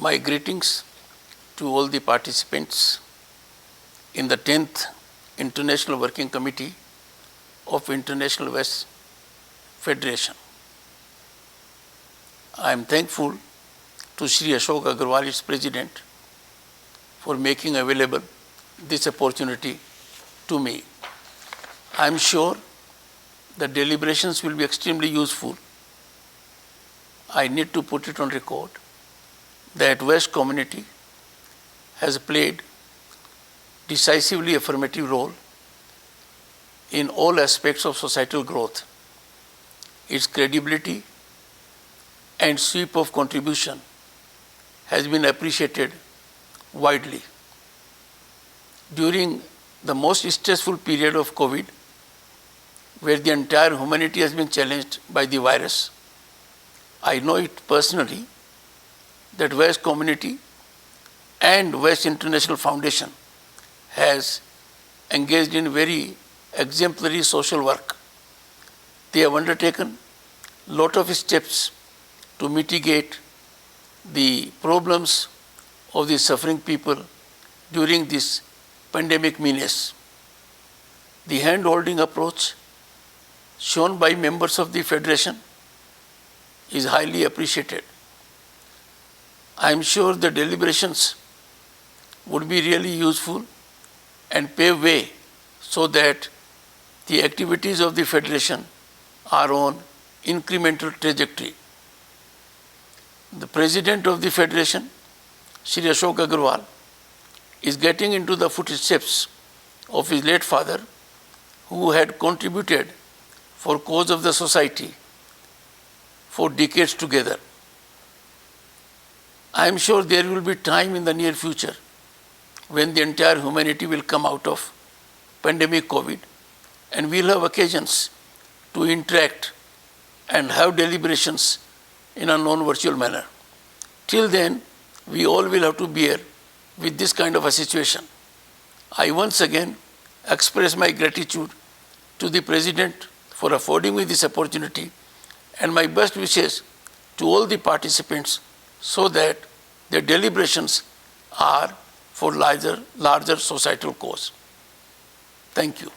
My greetings to all the participants in the 10th International Working Committee of International West Federation. I am thankful to Sri Ashok Agarwal, its president, for making available this opportunity to me. I am sure the deliberations will be extremely useful. I need to put it on record that West community has played decisively affirmative role in all aspects of societal growth. Its credibility and sweep of contribution has been appreciated widely. During the most stressful period of COVID, where the entire humanity has been challenged by the virus, I know it personally that West Community and West International Foundation has engaged in very exemplary social work. They have undertaken a lot of steps to mitigate the problems of the suffering people during this pandemic menace. The hand-holding approach shown by members of the Federation is highly appreciated. I am sure the deliberations would be really useful and pave way so that the activities of the Federation are on incremental trajectory. The President of the Federation, Sri Ashok Agarwal, is getting into the footsteps of his late father, who had contributed for cause of the society for decades together. I am sure there will be time in the near future when the entire humanity will come out of pandemic COVID, and we will have occasions to interact and have deliberations in a non-virtual manner. Till then, we all will have to bear with this kind of a situation. I once again express my gratitude to the President for affording me this opportunity, and my best wishes to all the participants so that their deliberations are for larger societal cause. Thank you.